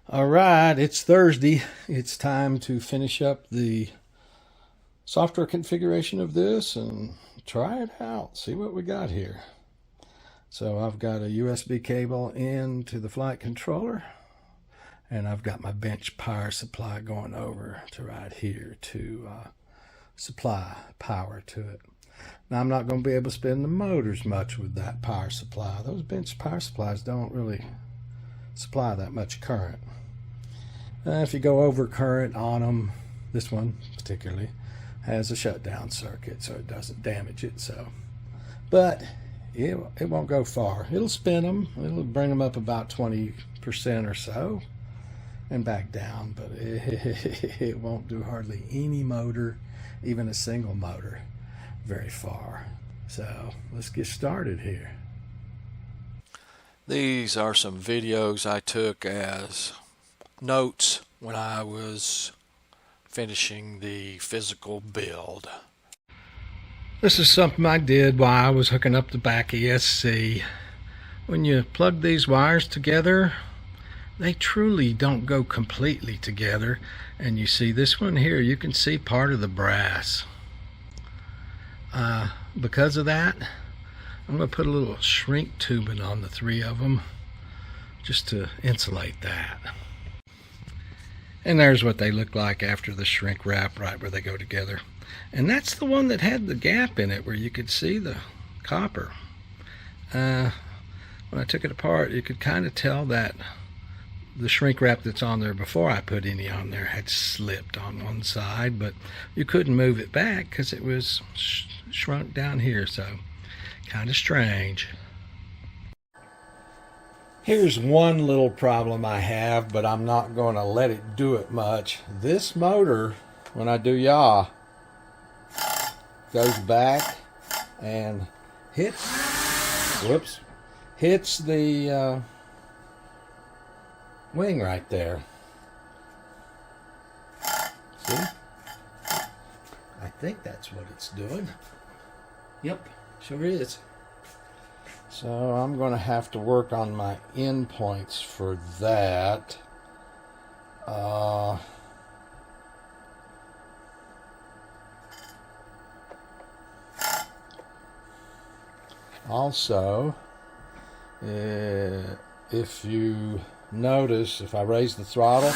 All right, it's Thursday. It's time to finish up the software configuration of this and try it out, see what we got here. So I've got a USB cable into the flight controller, and I've got my bench power supply going over to right here to supply power to it. Now I'm not going to be able to spin the motors much with that power supply. Those bench power supplies don't really supply that much current. If you go over current on them, this one particularly has a shutdown circuit so it doesn't damage it. But it won't go far. It'll spin them. It'll bring them up about 20% or so and back down, but it won't do hardly any motor, even a single motor, very far. So let's get started here. These are some videos I took as notes when I was finishing the physical build. This is something I did while I was hooking up the back ESC. When you plug these wires together, they truly don't go completely together. And you see this one here, you can see part of the brass. Because of that, I'm going to put a little shrink tubing on the three of them just to insulate that. And there's what they look like after the shrink wrap, right where they go together. And that's the one that had the gap in it where you could see the copper. When I took it apart, you could kind of tell that the shrink wrap that's on there before I put any on there had slipped on one side, but you couldn't move it back because it was shrunk down here, so kind of strange. Here's one little problem I have, but I'm not going to let it do it much. This motor, when I do yaw, goes back and hits the wing right there. See? I think that's what it's doing. Yep, sure is. So I'm going to have to work on my end points for that. Also, if you notice, if I raise the throttle,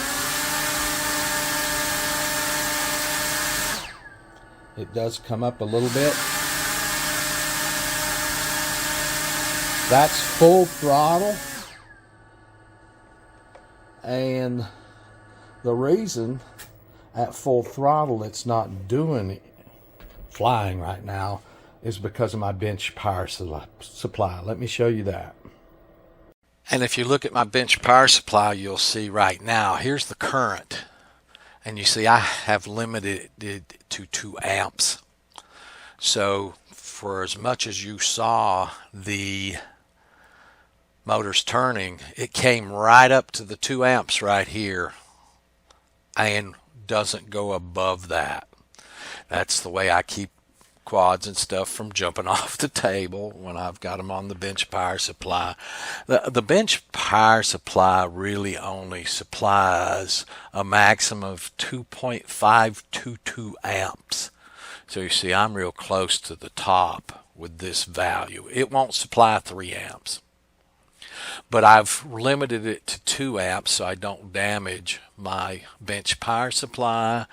it does come up a little bit. That's full throttle, and the reason at full throttle it's not flying right now is because of my bench power supply. Let me show you that. And if you look at my bench power supply, you'll see right now, here's the current. And you see I have limited it to 2 amps. So for as much as you saw the motors turning, it came right up to the 2 amps right here and doesn't go above that. That's the way I keep quads and stuff from jumping off the table when I've got them on the bench power supply. The bench power supply really only supplies a maximum of 2.522 amps. So you see I'm real close to the top with this value. It won't supply 3 amps. But I've limited it to 2 amps so I don't damage my bench power supply.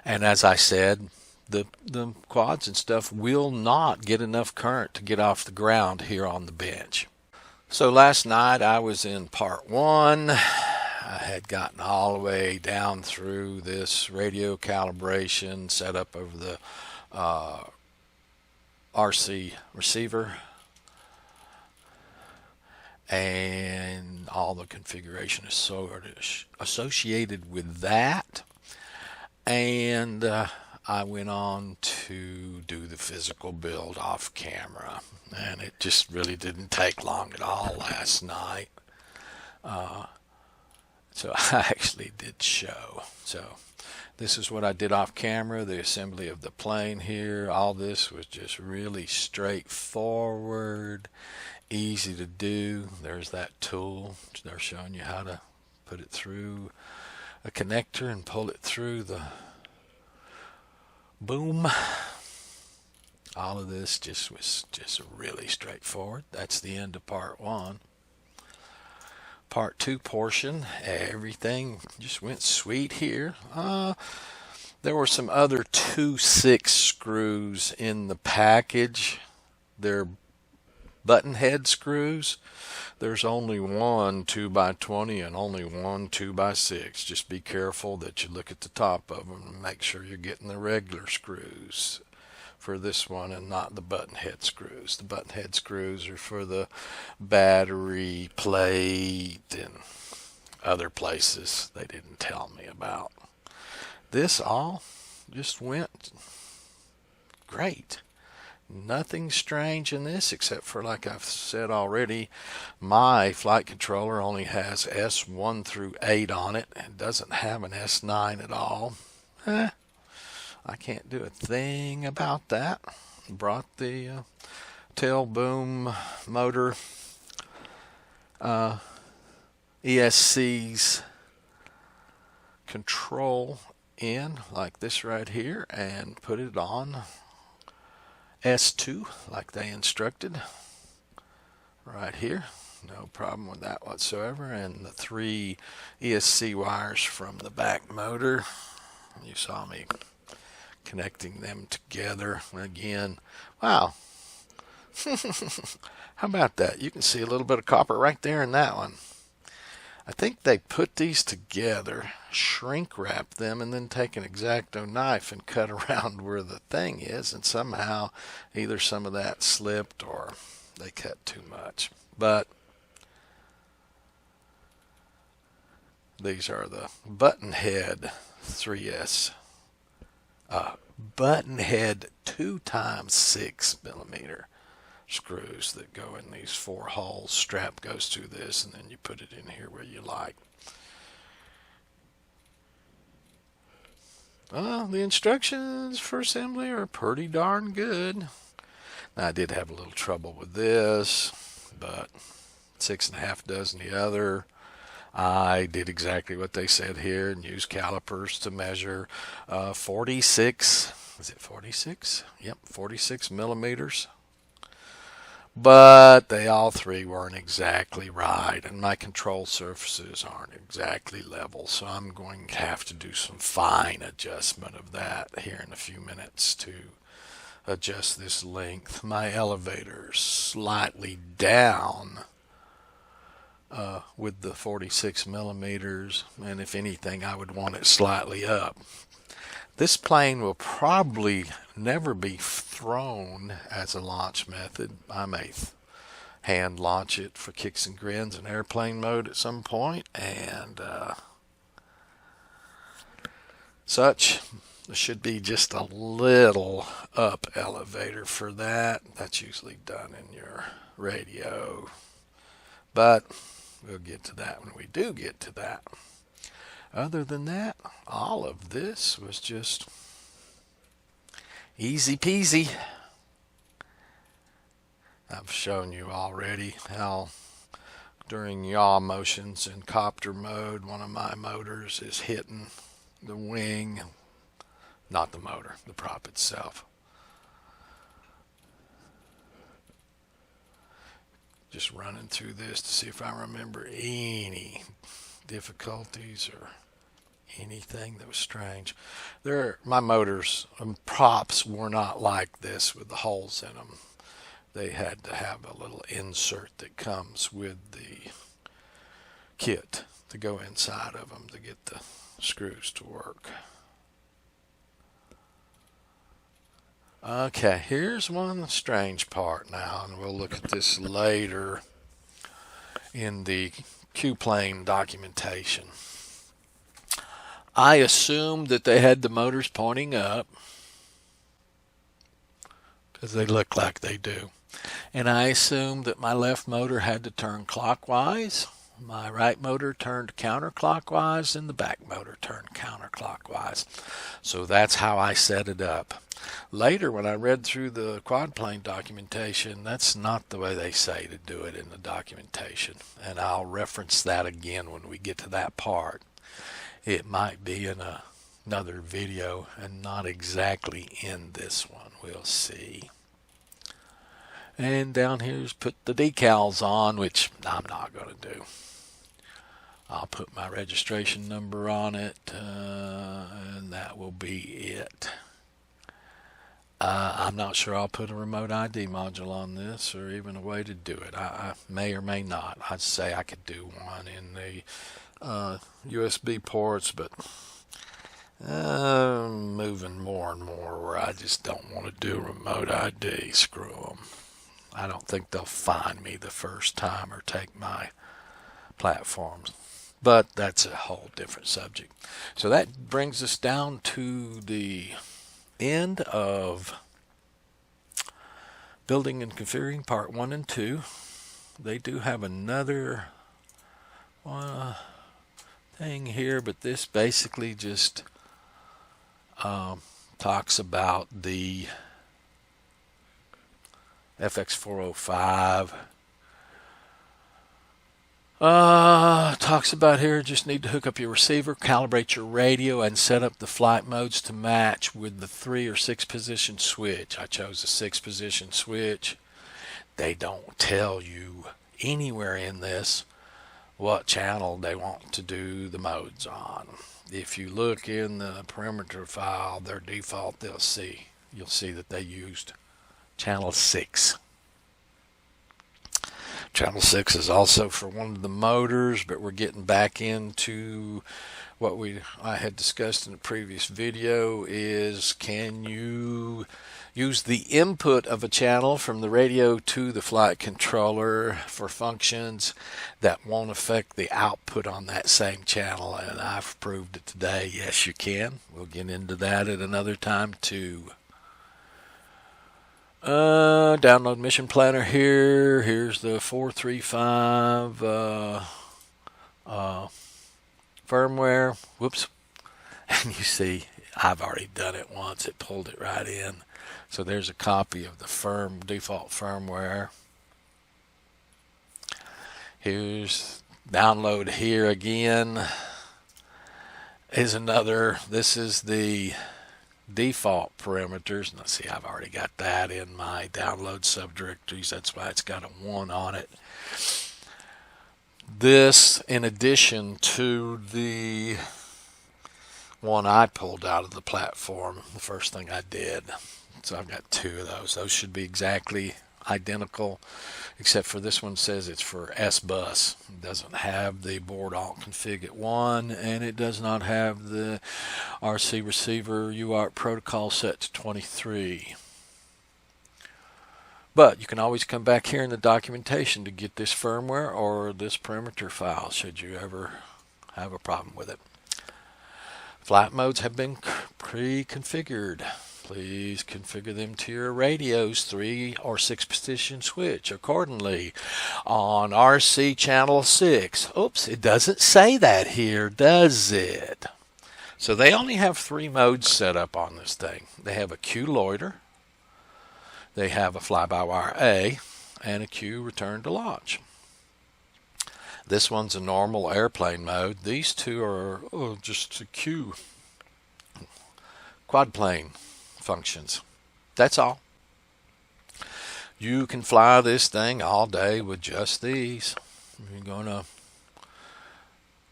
And as I said, the quads and stuff will not get enough current to get off the ground here on the bench. So last night I was in part 1. I had gotten all the way down through this radio calibration set up over the RC receiver and all the configuration is sort of associated with that. And I went on to do the physical build off camera, and it just really didn't take long at all last night. So I actually did show. So this is what I did off camera, the assembly of the plane here. All this was just really straightforward, easy to do. There's that tool. They're showing you how to put it through a connector and pull it through the boom. All of this was just really straightforward. That's the end of part 1. Part 2 portion, everything just went sweet here. There were some other 2/6 screws in the package. They're button head screws. There's only one 2x20 and only one 2x6. Just be careful that you look at the top of them and make sure you're getting the regular screws for this one and not the button head screws. The button head screws are for the battery plate and other places they didn't tell me about. This all just went great. Nothing strange in this except for, like I've said already, my flight controller only has S1 through 8 on it and doesn't have an S9 at all. I can't do a thing about that. Brought the tail boom motor ESC's control in like this right here and put it on S2 like they instructed right here. No problem with that whatsoever. And the 3 ESC wires from the back motor, you saw me connecting them together again. Wow. How about that? You can see a little bit of copper right there in that one. I think they put these together, shrink wrap them, and then take an X-Acto knife and cut around where the thing is, and somehow either some of that slipped or they cut too much. But these are the button head 3S button head 2x6mm screws that go in these 4 holes. Strap goes through this, and then you put it in here where you like. The instructions for assembly are pretty darn good. Now, I did have a little trouble with this, but 6.5 dozen the other. I did exactly what they said here and used calipers to measure 46. Is it 46? Yep, 46 millimeters. But they all 3 weren't exactly right, and my control surfaces aren't exactly level, so I'm going to have to do some fine adjustment of that here in a few minutes to adjust this length. My elevator's slightly down with the 46 millimeters, and if anything, I would want it slightly up. This plane will probably never be thrown as a launch method. I may hand launch it for kicks and grins in airplane mode at some point, and such. There should be just a little up elevator for that. That's usually done in your radio, but we'll get to that when we do get to that. Other than that, all of this was just easy peasy. I've shown you already how during yaw motions in copter mode, one of my motors is hitting the wing, not the motor, the prop itself. Just running through this to see if I remember any difficulties or anything that was strange. My motors props were not like this with the holes in them. They had to have a little insert that comes with the kit to go inside of them to get the screws to work. Okay, here's one strange part now, and we'll look at this later in the Q-plane documentation. I assumed that they had the motors pointing up because they look like they do. And I assumed that my left motor had to turn clockwise My right motor turned counterclockwise and the back motor turned counterclockwise. So that's how I set it up. Later, when I read through the quad plane documentation, that's not the way they say to do it in the documentation. And I'll reference that again when we get to that part. It might be in another video and not exactly in this one. We'll see. And down here's put the decals on, which I'm not going to do. I'll put my registration number on it, and that will be it. I'm not sure I'll put a remote ID module on this or even a way to do it. I may or may not. I'd say I could do one in the USB ports, but moving more and more where I just don't want to do remote ID. Screw them. I don't think they'll find me the first time or take my platforms. But that's a whole different subject. So that brings us down to the end of building and configuring part 1 and 2. They do have another thing here, but this basically just talks about the FX405. Talks about here, just need to hook up your receiver, calibrate your radio, and set up the flight modes to match with the 3 or 6 position switch. I chose a 6 position switch. They don't tell you anywhere in this what channel they want to do the modes on. If you look in the parameter file, their default, you'll see that they used channel 6. Channel 6 is also for one of the motors, but we're getting back into what I had discussed in the previous video is, can you use the input of a channel from the radio to the flight controller for functions that won't affect the output on that same channel? And I've proved it today. Yes, you can. We'll get into that at another time too. Download mission planner here. Here's the 435 firmware. Whoops. And you see, I've already done it once. It pulled it right in. So there's a copy of the default firmware. Here's download here again. Is another. This is the default parameters. Now see, I've already got that in my download subdirectories. That's why it's got a 1 on it. This, in addition to the one I pulled out of the platform, the first thing I did. So I've got 2 of those. Those should be exactly identical, except for this one says it's for S-Bus. It doesn't have the board alt config at 1, and it does not have the RC receiver UART protocol set to 23. But you can always come back here in the documentation to get this firmware or this parameter file should you ever have a problem with it. Flight modes have been pre-configured. Please configure them to your radio's 3 or 6 position switch accordingly. On RC channel 6. Oops, it doesn't say that here, does it? So they only have 3 modes set up on this thing. They have a Q loiter, they have a fly-by-wire A, and a Q return to launch. This one's a normal airplane mode. These 2 are just a Q quad plane functions. That's all. You can fly this thing all day with just these. You're going to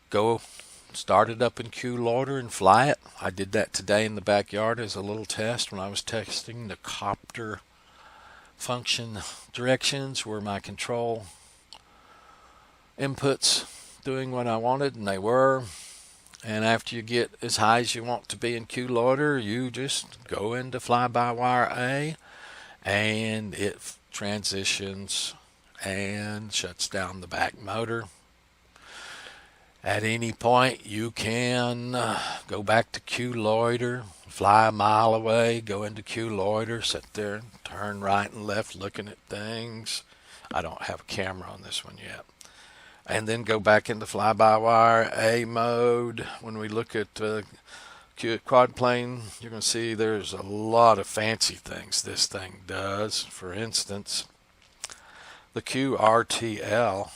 go start it up in Q loiter and fly it. I did that today in the backyard as a little test when I was testing the copter function directions, where my control inputs doing what I wanted, and they were. And after you get as high as you want to be in Q loiter, you just go into fly-by-wire A, and it transitions and shuts down the back motor. At any point, you can go back to Q loiter, fly a mile away, go into Q loiter, sit there, turn right and left looking at things. I don't have a camera on this one yet. and then go back into fly-by-wire A mode. When we look at quad plane, you're going to see there's a lot of fancy things this thing does. For instance, the QRTL,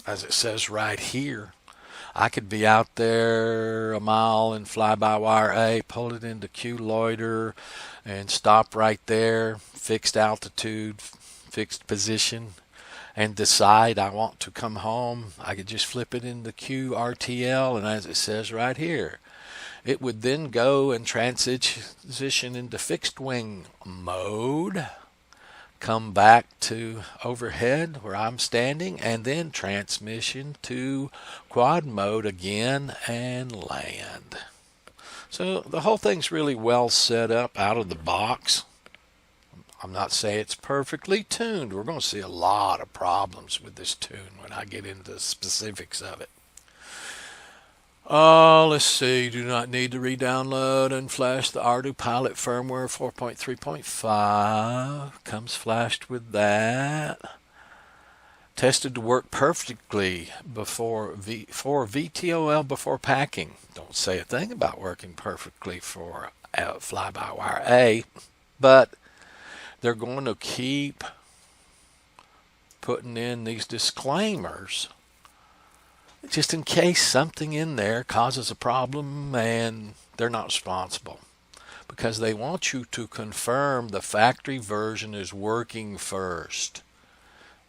as it says right here, I could be out there a mile in fly-by-wire A, pull it into Q loiter, and stop right there, fixed altitude, fixed position, and decide I want to come home. I could just flip it into QRTL, and as it says right here, it would then go and transition into fixed wing mode, come back to overhead where I'm standing, and then transmission to quad mode again and land. So the whole thing's really well set up out of the box. I'm not saying it's perfectly tuned. We're going to see a lot of problems with this tune when I get into the specifics of it. Let's see. Do not need to re-download and flash the Autopilot firmware 4.3.5. Comes flashed with that. Tested to work perfectly for VTOL before packing. Don't say a thing about working perfectly for fly-by-wire A, but they're going to keep putting in these disclaimers just in case something in there causes a problem, and they're not responsible, because they want you to confirm the factory version is working first.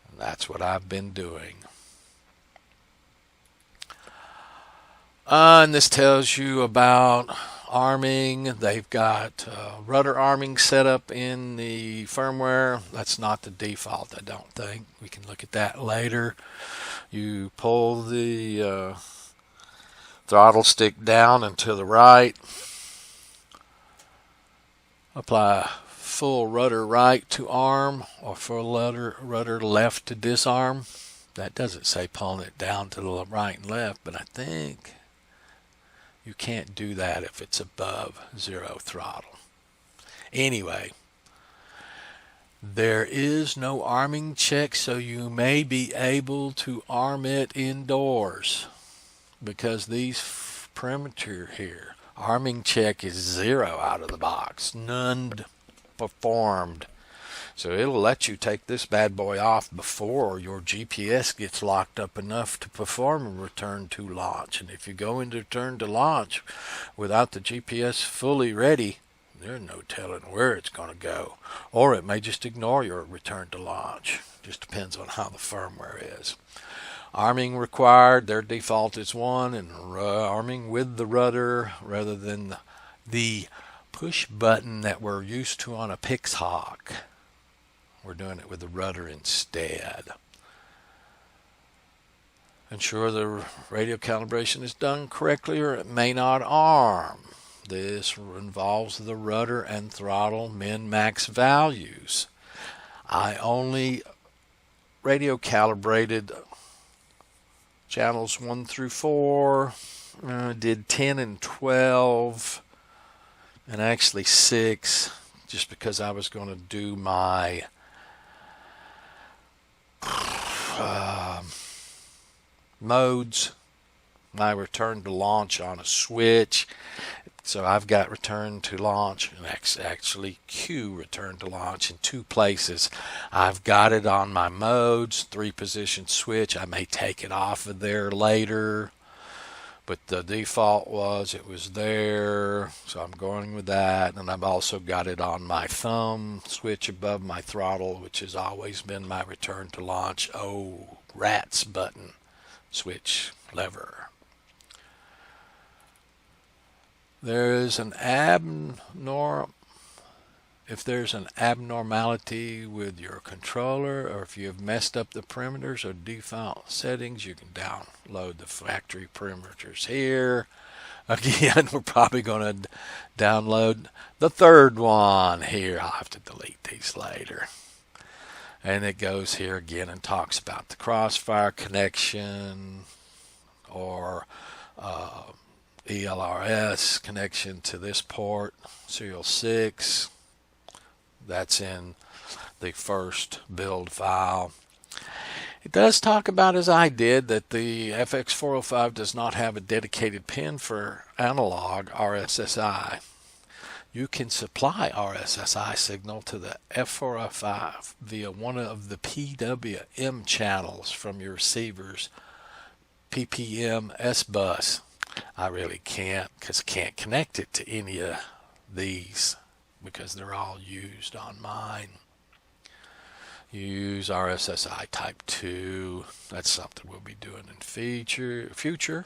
And that's what I've been doing. And this tells you about arming. They've got rudder arming set up in the firmware. That's not the default, I don't think. We can look at that later. You pull the throttle stick down and to the right. Apply full rudder right to arm, or full rudder left to disarm. That doesn't say pulling it down to the right and left, but I think you can't do that if it's above zero throttle. Anyway, there is no arming check, so you may be able to arm it indoors, because these perimeter here, arming check is 0 out of the box, none performed. So it'll let you take this bad boy off before your GPS gets locked up enough to perform a return to launch. And if you go into return to launch without the GPS fully ready, there's no telling where it's going to go. Or it may just ignore your return to launch. Just depends on how the firmware is. Arming required, their default is 1, and arming with the rudder rather than the push button that we're used to on a Pixhawk. We're doing it with the rudder instead. Ensure the radio calibration is done correctly, or it may not arm. This involves the rudder and throttle min-max values. I only radio calibrated channels 1 through 4, did 10 and 12, and actually 6, just because I was going to do my modes, my return to launch on a switch. So I've got return to launch and actually Q return to launch in 2 places. I've got it on my modes, 3-position switch. I may take it off of there later, but the default was it was there, so I'm going with that. And I've also got it on my thumb switch above my throttle, which has always been my return to launch RATS button switch lever. There is an if there's an abnormality with your controller, or if you have messed up the perimeters or default settings, you can download the factory perimeters here. Again, we're probably going to download the third one here. I'll have to delete these later. And it goes here again and talks about the crossfire connection, or ELRS connection to this port, serial 6. That's in the first build file. It does talk about, as I did, that the FX405 does not have a dedicated pin for analog RSSI. You can supply RSSI signal to the F405 via one of the PWM channels from your receiver's PPM S-bus. I really can't, because I can't connect it to any of these because they're all used on mine. Use RSSI type 2. That's something we'll be doing in future.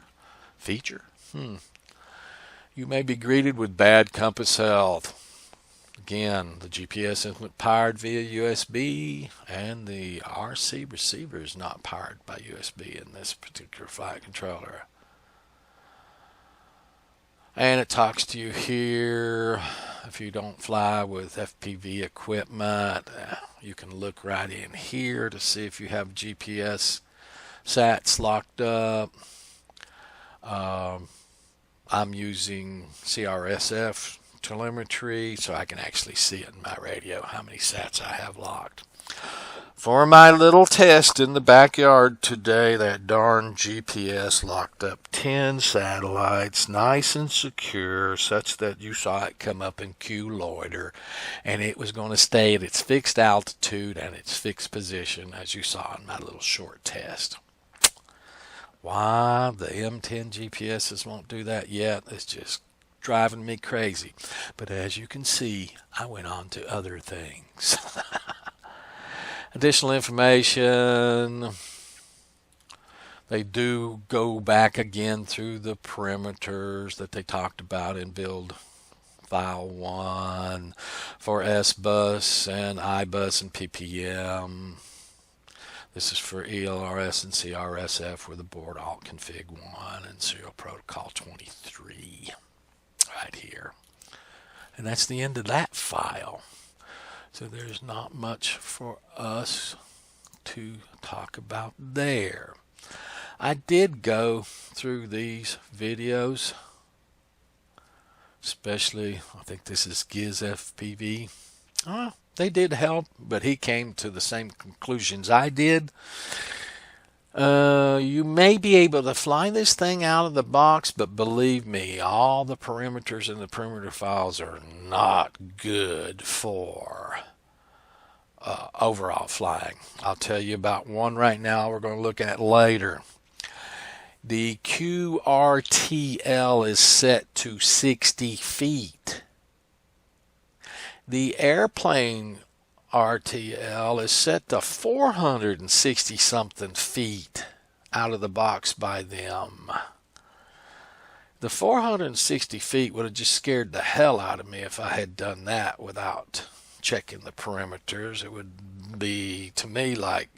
You may be greeted with bad compass health. Again, the GPS isn't powered via USB, and the RC receiver is not powered by USB in this particular flight controller. And it talks to you here. If you don't fly with FPV equipment, you can look right in here to see if you have GPS sats locked up. I'm using CRSF telemetry, so I can actually see it in my radio how many sats I have locked. For my little test in the backyard today, that darn GPS locked up 10 satellites, nice and secure, such that you saw it come up in Q loiter, and it was going to stay at its fixed altitude and its fixed position, as you saw in my little short test. Why the M10 GPSs won't do that yet is just driving me crazy. But as you can see, I went on to other things. Additional information. They do go back again through the perimeters that they talked about in build file 1 for S-bus and I-bus and PPM. This is for ELRS and CRSF with the board alt config 1 and serial protocol 23 right here. And that's the end of that file. So there's not much for us to talk about there. I did go through these videos, especially, I think this is Giz FPV. They did help, but he came to the same conclusions I did. You may be able to fly this thing out of the box, but believe me, all the parameters in the perimeter files are not good for overall flying. I'll tell you about one right now we're going to look at later. The QRTL is set to 60 feet. The airplane RTL is set to 460 something feet out of the box by them. The 460 feet would have just scared the hell out of me if I had done that without checking the perimeters. It would be, to me, like,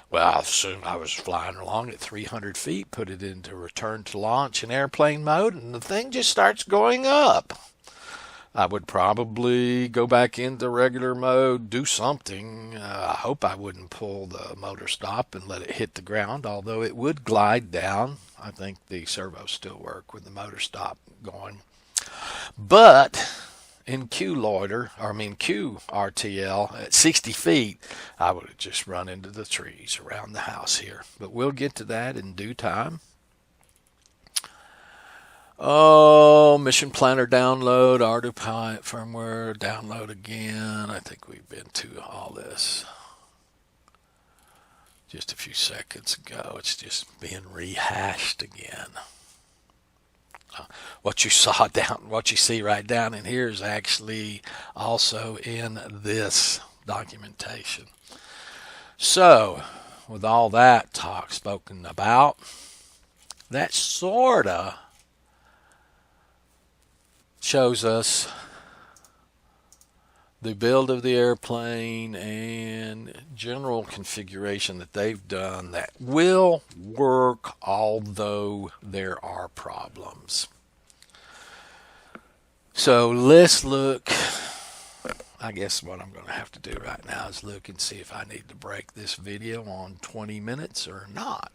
well, I assumed I was flying along at 300 feet, put it into return to launch in airplane mode, and the thing just starts going up. I would probably go back into regular mode, do something. I hope I wouldn't pull the motor stop and let it hit the ground, although it would glide down. I think the servos still work with the motor stop going. But in QRTL at 60 feet, I would have just run into the trees around the house here. But we'll get to that in due time. Oh, Mission Planner download, Autopilot firmware download again. I think we've been to all this just a few seconds ago. It's just being rehashed again. What you see right down in here is actually also in this documentation. So, with all that talk spoken about, that sorta shows us the build of the airplane and general configuration that they've done that will work, although there are problems. So let's look. I guess what I'm going to have to do right now is look and see if I need to break this video on 20 minutes or not.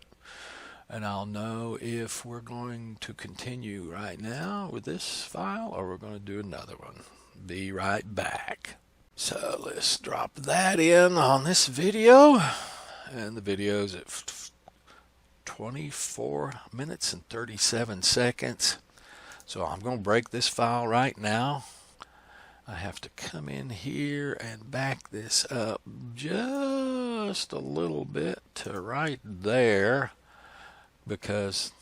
And I'll know if we're going to continue right now with this file or we're going to do another one. Be right back. So let's drop that in on this video and the video's at 24 minutes and 37 seconds. So I'm going to break this file right now. I have to come in here and back this up just a little bit to right there, because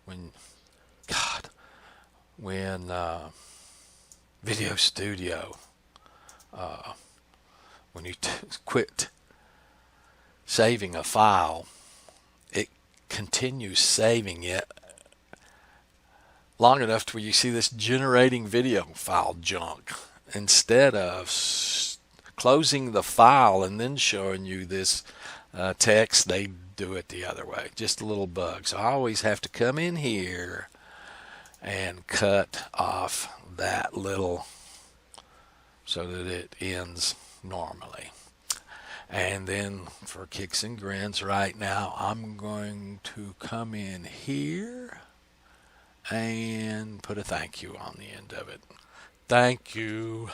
when Video Studio, when you quit saving a file, it continues saving it long enough to where you see this generating video file junk. Instead of closing the file and then showing you this text, they do it the other way. Just a little bug. So I always have to come in here and cut off that little so that it ends normally. And then for kicks and grins right now, I'm going to come in here and put a thank you on the end of it. Thank you.